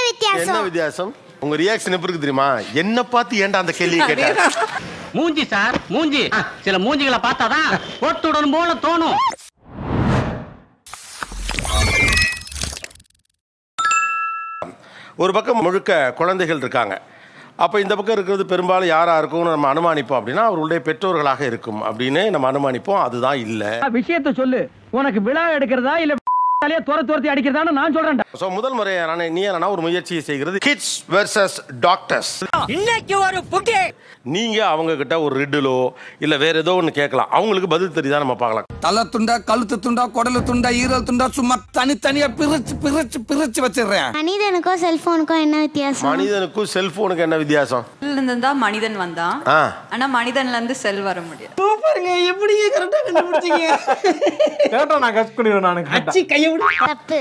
என்ன வித்தியாசம்? உங்க ரியாக்ஷன் எப்படி இருக்கு தெரியுமா? என்ன பார்த்து ஏன்டா அந்த கேள்வியை கேட்ட? மூஞ்சி சார், மூஞ்சி. சில மூஞ்சிகளை பார்த்தாதான் போட்டுடன் போல தோணும். ஒரு பக்கம் முழுக்க குழந்தைகள் இருக்காங்க. அப்போ இந்த பக்கம் இருக்கிறது பெரும்பாலும் யாராக இருக்கும்னு நம்ம அனுமானிப்போம் அப்படின்னா அவர்களுடைய பெற்றோர்களாக இருக்கும் அப்படின்னு நம்ம அனுமானிப்போம். அதுதான் இல்லை. விஷயத்தை சொல்லு. உனக்கு விழா எடுக்கிறதா இல்ல துரத்தி அடிக்கிறதான்னு நான் சொல்றேன். ஸோ முதல் முறையான நீ என்ன ஒரு முயற்சியை செய்கிறது கிட்ஸ் வெர்சஸ் டாக்டர்ஸ். இன்னைக்கு ஒரு புகே. நீங்க அவங்க கிட்ட ஒரு ரிட்டிலோ இல்ல வேற ஏதோ ஒன்று கேட்கலாம். அவங்களுக்கு பதில் தெரியுதா நம்ம பார்க்கலாம். தலை துண்டா, கழுத்து துண்டா, குடலு துண்டா, ஈரல் துண்டா, சும்மா தனித்தனியா பிரிச்சு வச்சிடுறேன். மனிதனுக்கும் செல்போனுக்கும் என்ன வித்தியாசம்? மனிதனுக்கும் செல்போனுக்கு என்ன வித்தியாசம்? தான் மனிதன் வந்தான். ஆனா மனிதன்ல இருந்து செல் வர முடியாது. சூப்பர்ங்க. எப்படி கரெக்ட்டா கண்டுபிடிச்சீங்க? கரெக்ட்டா நான் கட் பண்ணிடுவேன். நான் அச்சி கையை விடு. தப்பு.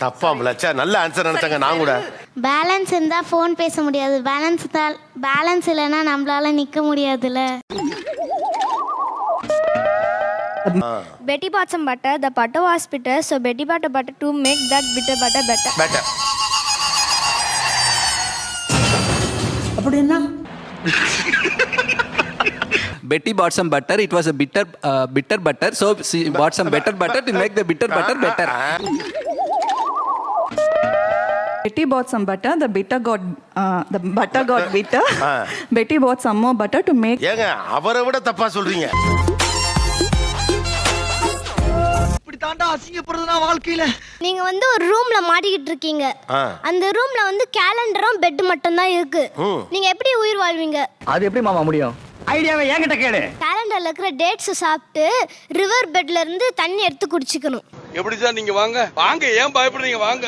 தப்பாம்ல. சே, நல்ல ஆன்சர் நினைச்சாங்க. நான் கூட பேலன்ஸ் இருந்தா ஃபோன் பேச முடியாது. பேலன்ஸ் இல்லைன்னா நம்மளால நிக்க முடியாதுல. Betty bought some butter. The butter was bitter, so Betty bought a butter to make that bitter butter better. better. அப்படினா Betty bought some butter. It was a bitter butter. So she bought some better butter to make the bitter butter better. Betty bought some butter. The butter got bitter. Betty bought some more butter to make. ஏங்க அவரை விட தப்பா சொல்றீங்க. இப்படி தாண்டா அசிங்கப்படுறதுனா வாழ்க்கையில. நீங்க ஒரு ரூம்ல மாட்டிக்கிட்டு இருக்கீங்க. அந்த ரூம்ல கேலண்டரும் பெட் மட்டும் தான் இருக்கு. நீங்க எப்படி உயிர் வாழ்வீங்க? அது எப்படி மாமா முடியும்? ஐடியாவை என்கிட்ட கேளு. கேலண்டர்ல இருக்கிற டேட்ஸ் சாப்பிட்டு ரிவர் பெட்ல இருந்து தண்ணி எடுத்து குடிச்சுக்கணும். எப்படி சார் நீங்க வாங்க ஏன் பயப்படுறீங்க? வாங்க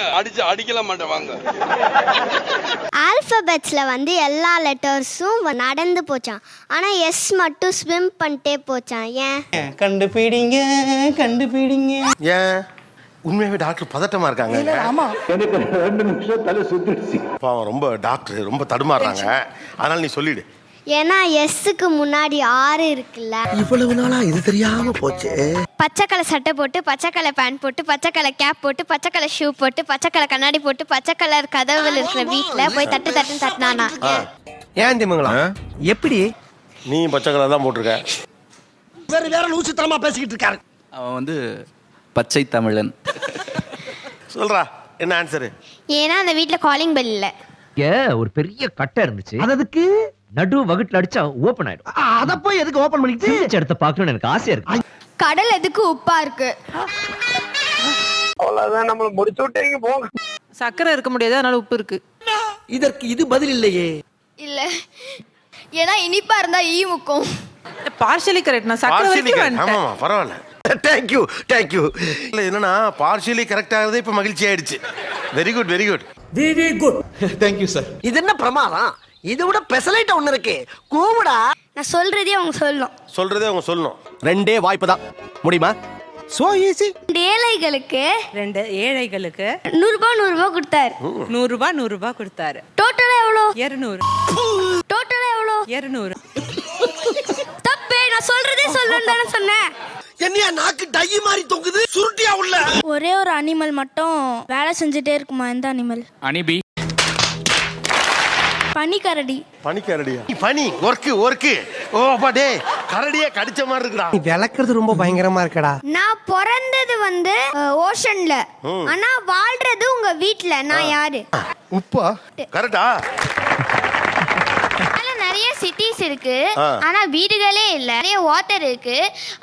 அடிக்கலாம் மாட்டேன் வாங்க. ஆல்பபெட்ஸ்ல எல்லா லெட்டர்ஸும் நடந்து போச்சான். ஆனா எஸ் மட்டும் ஸ்விம் பண்ணிட்டே போச்சான். ஏன்? கண்டுபிடிங்க. ஏன் உண்மையாவே டாக்டர் பதட்டமா இருக்காங்க. ஆமா. எனக்கு 2 நிமிஷம் தலை சுத்திடுச்சு. பாவம், ரொம்ப டாக்டர் ரொம்ப தடுமாறுறாங்க. அதனால நீ சொல்லிடு. ஏன்னா எஸ்ஸுக்கு முன்னாடி 6 இருக்குல்ல. இவ்வளவு நாளா இது தெரியாம போச்சு. பச்சை கலர் சட்டை போட்டு, பச்சை கலர் பேண்ட் போட்டு, பச்சை கலர் கேப் போட்டு, பச்சை கலர் ஷூ போட்டு, பச்சை கலர் கண்ணாடி போட்டு, பச்சை கலர் கதவுல இருக்கிற வீட்டுல போய் தட்டுனானா. ஏன் திமுங்களா? எப்படி? நீ பச்சை கலர் தான் போட்டிருக்க. வேற லூசுத்தனமா பேசிக்கிட்டு இருக்காரு. அவன் பச்சை தமிழன். சொல்றா என்ன ஆன்சரு? ஏன்னா அந்த வீட்டுல காலிங் பெல் இல்ல. ஒரு பெரிய கட்டை இருந்துச்சு. அதுக்கு நடு வகுட்டுல அடிச்சா ஓபன் ஆயிடும். அத போய் எதுக்கு ஓபன் பண்ணிட்டு எடுத்து பார்க்கணும்னு எனக்கு ஆசையா இருக்கு. கடல் எதுக்கு உப்பா இருக்கு? அவ்வளவுதான், நம்மள முடிச்சு விட்டீங்க போங்க. சக்கரை இருக்க முடியாது, அதனால உப்பு இருக்கு. இதற்கு இது பதில் இல்லையே. இல்ல, ஏன்னா இனிப்பா இருந்தா ஈ முக்கும். Partially correct. நான் சக்கரை வரைக்கும் வந்துட்டேன். ஆமா பரவாயில்ல. Thank you. இல்ல என்னன்னா பார்ஷியலி கரெக்ட் ஆகுது. இப்ப மகிழ்ச்சி ஆயிடுச்சு. Very good. Thank you sir. இது என்ன பிரமாதம்? இதை விட பெசலைட் ஒண்ணு இருக்கு. கூவுடா. நான் சொல்றதே அவங்க சொல்லணும். சொல்றதே அவங்க சொல்லணும். 2 வாய்ப்பு தான். முடியுமா? So easy. 2 ஏழைகளுக்கு 100 ரூபாய் கொடுத்தாரு. 100 ரூபாய் கொடுத்தாரு. டோட்டலா எவ்வளோ? 200. டோட்டலா எவ்வளோ? 200. தப்பே, நான் சொல்றதே சொல்லணும்னு தானே சொன்னேன். என்னையா நாக்கு டை மாதிரி தொங்குது? சுருட்டியா உள்ள. ஒரே ஒரு அனிமல் மட்டும் வேலை செஞ்சுட்டே இருக்குமா? எந்த அனிமல்? அனிபி. பனிக்கரடி. பனிக்கரடியா? பனி ஒர்க்கு. ஓ அப்பா டேய், கரடியே கடிச்ச மாதிரி இருக்குடா. நீ விளக்குறது ரொம்ப பயங்கரமா இருக்கடா. நான் பிறந்தது ஓஷன்ல, ஆனா வாழ்றது உங்க வீட்ல. நான் யாரு? உப்பா? கரெக்டா? நிறைய சிட்டிஸ் இருக்கு, ஆனா வீடுகளே இல்ல. நிறைய வாட்டர் இருக்கு,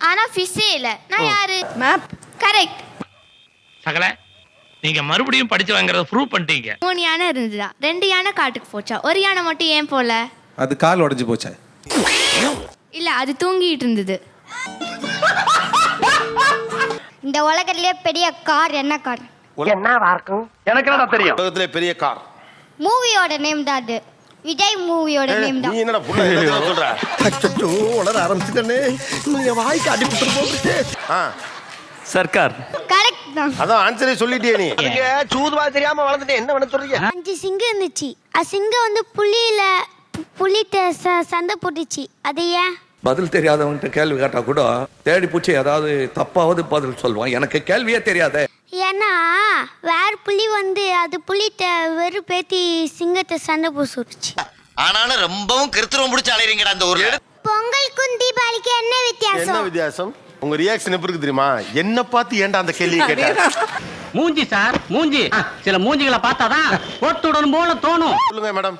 ஆனா ஃபிஷ்ஷே இல்ல. நான் யாரு? மேப். கரெக்ட். சகல நீங்க மறுபடியும் படிச்சு வாங்குறத ப்ரூவ் பண்ணிட்டீங்க. 3 யானை இருந்துதா? 2 யானை காட்டுக்கு போச்சா? ஒரு யானை மட்டும் ஏன் போல? அது கால் உடைஞ்சு போச்சா? இல்ல, அது தூங்கிட்டு இருந்தது. இந்த உலகத்திலே பெரிய கார் என்ன கார்? என்னவா இருக்கும்? எனக்கு என்னடா தெரியும்? உலகத்திலே பெரிய கார். மூவியோட நேம் தான் அது. விஜய் மூவியோட நேம் தான். நீ என்னடா புள்ள என்ன சொல்ற? அச்சச்சோ, உளற ஆரம்பிச்சிட்டனே. நீங்க வாய் காட்டி புடிச்சு போட்டுட்டு. சர்க்கார். கரெக்ட் தான். அதான் ஆன்சரே சொல்லிட்டே நீ. சூதுவா தெரியாம வளர்ந்துட்டே என்ன பண்ண சொல்றீங்க? 5 சிங்கம் இருந்துச்சு. சிங்கம் புலிட்ட சண்டை போட்டுச்சு. அது ஏன்? பதில் தெரியாதவன்கிட்ட கேள்வி கேட்டா கூட தேடி பூச்சி ஏதாவது தப்பாவது பதில் சொல்லுவான். எனக்கு கேள்வியே தெரியாதே. ஏன்னா வேற புலி வந்து அது புலிட்ட வெறுப்பேத்தி சிங்கத்தை சண்டை போட்டுச்சு. ஆனாலும் ரொம்பவும் கிருத்துவம் பிடிச்சி அலையறீங்கடா அந்த ஊர்ல. பொங்கலுக்கும் தீபாவளிக்கு என்ன என்ன வித்தியாசம்? உங்க ரியாக்ஷன் எப்படி இருக்கு தெரியுமா? என்ன பார்த்து ஏன்டா அந்த கேள்வியை கேட்ட? மூஞ்சி சார் மூஞ்சி. சில மூஞ்சிகளை பார்த்தாதான் போட்டு விடணும் போல தோணும். சொல்லுங்க மேடம்.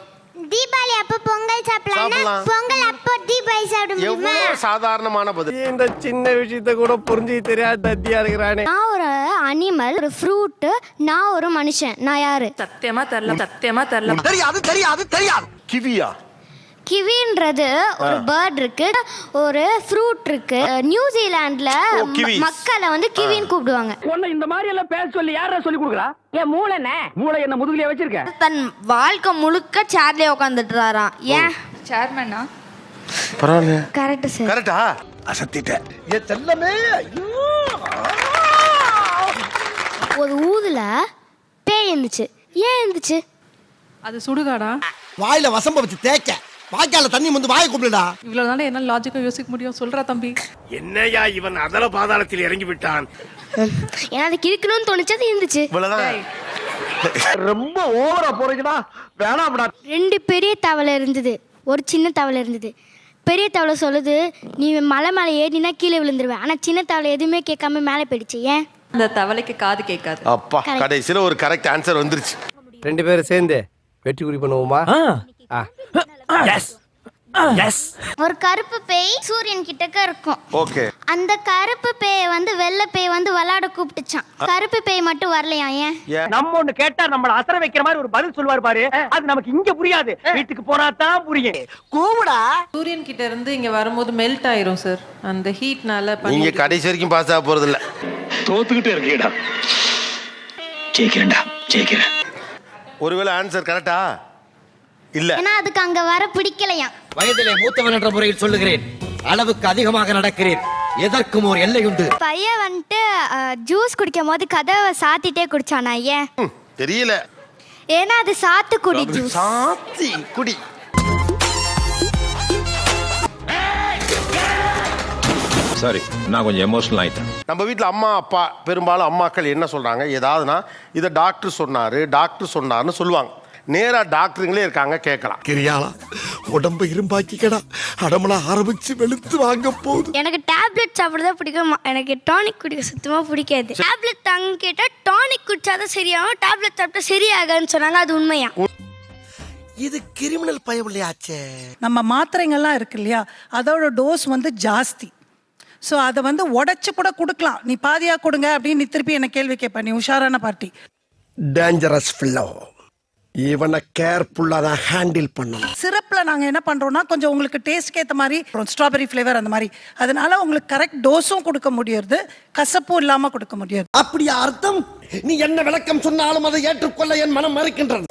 தீபாவளி அப்ப பொங்கல் சாப்பிடலாம், பொங்கல் அப்போ தீபாவளி சாப்பிட முடியுமா? எவ்வளவு சாதாரணமான பதில். இந்த சின்ன விஷயத்தை கூட புரிஞ்சு தெரியாத தத்தியா இருக்கிறானே. நான் ஒரு அனிமல், ஒரு ஃப்ரூட், நான் ஒரு மனுஷன். நான் யாரு? சத்தியமா தெரியல, சத்தியமா தெரியல. தெரியாது. கிவியா? கிவின்றது ஒரு பேர்ட் இருக்கு, ஒரு ஃப்ரூட் இருக்கு. நியூசிலாந்துல kiwis. மக்களை வந்து கிவின்னு கூப்பிடுவாங்க. உன்னை இந்த மாதிரி எல்லாம் பேச சொல்லி யாரா சொல்லி கொடுக்குறா? என் மூளைனே. மூளை என்ன முதுகுலயே வச்சிருக்க? தன் வாழ்க்கை முழுக்க சேர்லயே உட்காந்துட்டுறாராம். ஏன்? சேர்மனா? பரவாயில்ல. Correct sir. கரெக்டா? அசத்திட்ட. ஏ செல்லமே. ஒரு ஊதுல பேய் இருந்துச்சு. ஏன் இருந்துச்சு? அது சுடுகாடா? வாயில வசம்ப வச்சு தேய்க்க, வாய்க்கால தண்ணி வந்து வாயை கூப்பிடுடா. இவ்வளவுதானே என்ன லாஜிக்கா யோசிக்க முடியும்? சொல்றா தம்பி. என்னையா இவன் அதல பாதாளத்தில் இறங்கி விட்டான். ஏன்னா அது கிறுக்கணும்னு தோணுச்சது இருந்துச்சு. இவ்வளவுதான். ரொம்ப ஓவரா போறீங்கடா. வேணாம்டா. 2 பெரிய தவளை இருந்தது, ஒரு சின்ன தவளை இருந்தது. பெரிய தவளை சொல்லுது, நீ மலை மேலே ஏறினா கீழே விழுந்துருவேன். ஆனா சின்ன தவளை எதுவுமே கேட்காம மேலே போயிடுச்சு. ஏன்? அந்த தவளைக்கு காது கேட்காது. அப்பா, கடைசியில ஒரு கரெக்ட் ஆன்சர் வந்துருச்சு. 2 பேரும் சேர்ந்து வெற்றி குறி பண்ணுவோமா? ஒரு கருப்பு பேய் சூரியன் கிட்டக்க இருக்கும். ஓகே. அந்த கருப்பு பேயை வந்து வெள்ளை பேய் வந்து விளையாட கூப்பிட்டுச்சான். கருப்பு பேய் மட்டும் வரலையா? ஏன்? நம்ம ஒண்ணு கேட்டா நம்மள அசர வைக்கிற மாதிரி ஒரு பதில் சொல்வார் பாரு, அது நமக்கு இங்க புரியாது, வீட்டுக்கு போனா தான் புரியும். கூவுடா. சூரியன் கிட்ட இருந்து இங்க வரும்போது மெல்ட் ஆயிரும் சார், அந்த ஹீட்னால. நீங்க கடைசி வரைக்கும் பாஸ் ஆக போறது இல்ல. தோத்துக்கிட்டே இருக்கீடா. ஜெயிக்கிறேன்டா, ஜெயிக்கிறேன். ஒருவேளை ஆன்சர் கரெக்டா? இல்ல. ஏன்னா அதுக்கு அங்க வர பிடிக்கலையா. வயதிலே மூத்தவன் என்ற முறையில் சொல்லுகிறேன், அளவுக்கு அதிகமாக நடக்கிறேன். எதற்கும் ஒரு எல்லை உண்டு. பையன் வந்துட்டு ஜூஸ் குடிக்கும் போது கதவை சாத்திட்டே குடிச்சானா? ஏன்? தெரியல. ஏன்னா அது சாத்துக்குடி ஜூஸ். சாத்தி குடி. சாரி, நான் கொஞ்சம் எமோஷனல் ஆயிட்டேன். நம்ம வீட்டில் அம்மா அப்பா பெரும்பாலும் அம்மாக்கள் என்ன சொல்றாங்க, ஏதாவதுனா இதை டாக்டர் சொன்னாரு டாக்டர் சொன்னார்னு சொல்லுவாங்க. நேரா டாக்டருங்களே இருக்காங்க, கேட்கலாம். கிரியாளா உடம்பு இரும்பாக்கிக்கடா, அடமலா ஆரம்பிச்சு வெளுத்து வாங்க போகுது. எனக்கு டேப்லெட் சாப்பிடுறதா பிடிக்கும், எனக்கு டானிக் குடிக்க சுத்தமா பிடிக்காது. டேப்லெட் தாங்க கேட்டா டானிக் குடிச்சாதான் சரியாகும், டேப்லெட் சாப்பிட்டா சரியாகான்னு சொன்னாங்க. அது உண்மையா? இது கிரிமினல் பயவில்லையாச்சே. நம்ம மாத்திரைங்கள்லாம் இருக்கு இல்லையா, அதோட டோஸ் வந்து ஜாஸ்தி. ஸோ அதை வந்து உடச்சி கூட கொடுக்கலாம். நீ பாதியா கொடுங்க அப்படின்னு நீ திருப்பி என்ன கேள்வி கேட்ப. நீ உஷாரான பார்ட்டி. டேஞ்சரஸ் ஃபில்லோ. இவனை கேர்ஃபுல்லா தான் ஹேண்டில் பண்ணணும். சிரப்ல நாங்க என்ன பண்றோம்னா கொஞ்சம் உங்களுக்கு டேஸ்ட்க்கு ஏற்ற மாதிரி ஸ்ட்ராபெரி ஃப்ளேவர் அந்த மாதிரி, அதனால உங்களுக்கு கரெக்ட் டோஸும் கொடுக்க முடியாது, கசப்பும் இல்லாம கொடுக்க முடியாது. அப்படியா அர்த்தம்? நீ என்ன விளக்கம் சொன்னாலும் அதை ஏற்றுக்கொள்ள என் மனம் மறுக்கின்றது.